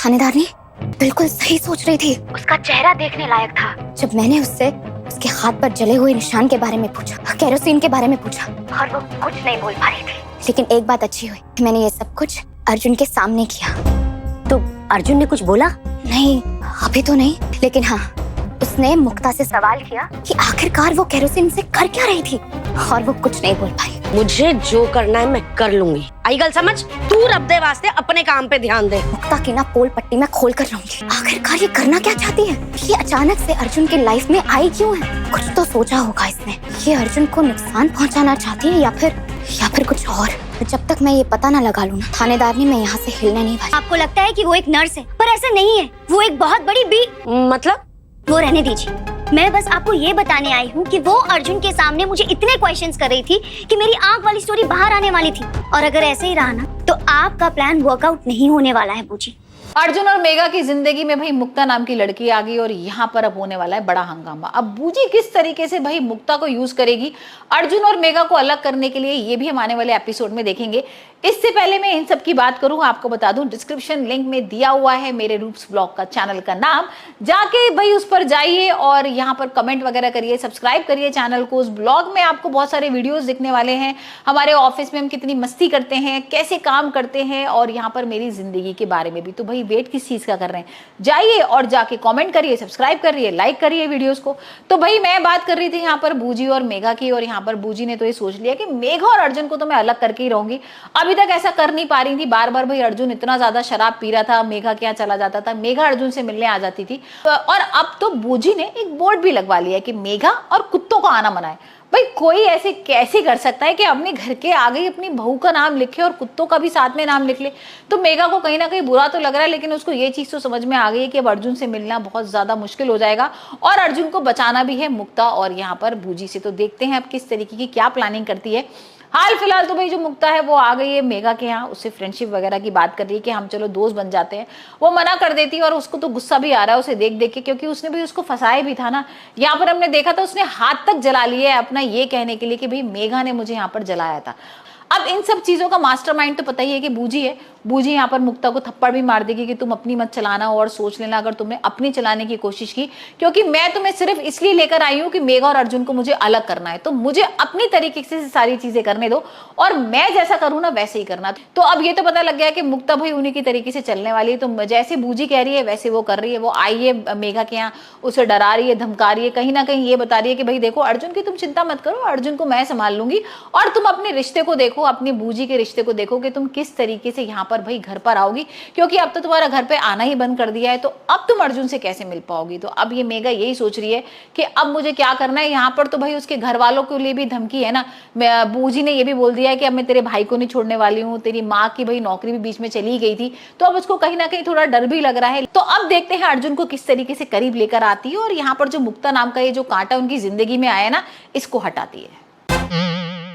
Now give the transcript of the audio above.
थानेदारनी बिल्कुल सही सोच रही थी। उसका चेहरा देखने लायक था। जब मैंने उससे उसके हाथ पर जले हुए निशान के बारे में पूछा, केरोसिन के बारे में पूछा, और वो कुछ नहीं बोल पा रही थी। लेकिन एक बात अच्छी हुई, मैंने ये सब कुछ अर्जुन के सामने किया। तो अर्जुन ने कुछ बोला? नहीं, अभी तो नहीं, लेकिन हाँ, उसने मुक्ता से सवाल किया कि आखिरकार वो केरोसिन से कर क्या रही थी, और वो कुछ नहीं बोल पाई। मुझे जो करना है मैं कर लूंगी। आई गल समझ? तू रब दे वास्ते अपने काम पे ध्यान दे। मुक्ता की ना पोल पट्टी में खोल कर रहूंगी। आखिरकार ये करना क्या चाहती है? ये अचानक से अर्जुन की लाइफ में आई क्यों है? कुछ तो सोचा होगा इसने। ये अर्जुन को नुकसान पहुंचाना चाहती है या फिर कुछ और। जब तक मैं ये पता ना लगा लूं ना, थानेदारनी मैं यहाँ से हिलने नहीं वाली। आपको लगता है कि वो एक नर्स है, पर ऐसा नहीं है। वो एक बहुत बड़ी मतलब? वो रहने दीजिए। मैं बस आपको ये बताने आई हूँ कि वो अर्जुन के सामने मुझे इतने क्वेश्चंस कर रही थी कि मेरी आंख वाली स्टोरी बाहर आने वाली थी। और अगर ऐसे ही रहा ना तो आपका प्लान वर्कआउट नहीं होने वाला है बूजी। अर्जुन और मेघा की जिंदगी में भाई मुक्ता नाम की लड़की आ गई और यहाँ पर अब होने वाला है बड़ा हंगामा। अब बूजी किस तरीके से भाई मुक्ता को यूज करेगी अर्जुन और मेघा को अलग करने के लिए, ये भी हम आने वाले एपिसोड में देखेंगे। इससे पहले मैं इन सब की बात करूं, आपको बता दूं डिस्क्रिप्शन लिंक में दिया हुआ है मेरे रूट्स ब्लॉग का चैनल का नाम, जाके भाई उस पर जाइए और यहाँ पर कमेंट वगैरह करिए, सब्सक्राइब करिए चैनल को। उस ब्लॉग में आपको बहुत सारे वीडियोस दिखने वाले हैं, हमारे ऑफिस में हम कितनी मस्ती करते हैं, कैसे काम करते हैं, और यहाँ पर मेरी जिंदगी के बारे में भी। तो भाई वेट किस चीज का कर रहे हैं, जाइए और जाके कमेंट करिए, सब्सक्राइब करिए, लाइक करिए वीडियोस को। तो भाई मैं बात कर रही थी यहाँ पर बूजी और मेघा की, और यहाँ पर बूजी ने तो ये सोच लिया कि मेघा और अर्जुन को तो मैं अलग करके ही रहूंगी। अभी तक ऐसा कर नहीं पा रही थी, बार बार भाई अर्जुन इतना ज्यादा शराब पी रहा था, मेघा के यहाँ चला जाता था, मेघा अर्जुन से मिलने आ जाती थी। और अब तो बूजी ने एक बोर्ड भी लगवा लिया कि मेघा और कुत्तों को आना मना है। भाई कोई ऐसे कैसे कर सकता है कि अपने घर के आगे अपनी बहू का नाम लिखे और कुत्तों का भी साथ में नाम लिख ले? तो मेघा को कहीं ना कहीं बुरा तो लग रहा है, लेकिन उसको ये चीज तो समझ में आ गई है कि अब अर्जुन से मिलना बहुत ज्यादा मुश्किल हो जाएगा और अर्जुन को बचाना भी है मुक्ता और यहाँ पर बूजी से। तो देखते हैं अब किस तरीके की क्या प्लानिंग करती है। हाल फिलहाल तो भाई जो मुक्ता है वो आ गई है मेघा के यहाँ, उससे फ्रेंडशिप वगैरह की बात कर रही है कि हम चलो दोस्त बन जाते हैं। वो मना कर देती है और उसको तो गुस्सा भी आ रहा है उसे देख देख के, क्योंकि उसने भी उसको फंसाया भी था ना। यहाँ पर हमने देखा था उसने हाथ तक जला लिया है अपना ये कहने के लिए कि भाई मेघा ने मुझे यहाँ पर जलाया था। अब इन सब चीजों का मास्टरमाइंड तो पता ही है कि बूजी है। बूजी यहाँ पर मुक्ता को थप्पड़ भी मार देगी कि तुम अपनी मत चलाना और सोच लेना अगर तुमने अपनी चलाने की कोशिश की, क्योंकि मैं तुम्हें सिर्फ इसलिए लेकर आई हूँ कि मेघा और अर्जुन को मुझे अलग करना है। तो मुझे अपनी तरीके से सारी चीजें करने दो और मैं जैसा करूँ ना वैसे ही करना। तो अब ये तो पता लग गया कि मुक्ता भाई उन्हीं की तरीके से चलने वाली है। तो जैसे बूजी कह रही है वैसे वो कर रही है। वो आई है मेघा के यहाँ, उसे डरा रही है, धमका रही है, कहीं ना कहीं ये बता रही है कि भाई देखो अर्जुन की तुम चिंता मत करो, अर्जुन को मैं संभाल लूंगी और तुम अपने रिश्ते को देखो, अपनी बूजी के रिश्ते को देखो कि तुम किस तरीके से यहाँ पर भाई घर पर आओगी, क्योंकि अब तो तुम्हारा घर पे आना ही बंद कर दिया है। तो अब तुम अर्जुन से कैसे मिल पाओगी? तो अब ये मेघा यही सोच रही है कि अब मुझे क्या करना है। यहाँ पर तो भाई उसके घर वालों के लिए भी धमकी है ना। बूजी ने ये भी बोल दिया है कि अब मैं तेरे भाई को नहीं छोड़ने वाली हूँ, तेरी माँ की भाई नौकरी भी बीच में चली गई थी, तो अब उसको कहीं ना कहीं थोड़ा डर भी लग रहा है। तो अब देखते हैं अर्जुन को किस तरीके से करीब लेकर आती है और यहाँ पर जो मुक्ता नाम का ये जो कांटा उनकी जिंदगी में आया ना, इसको हटाती है।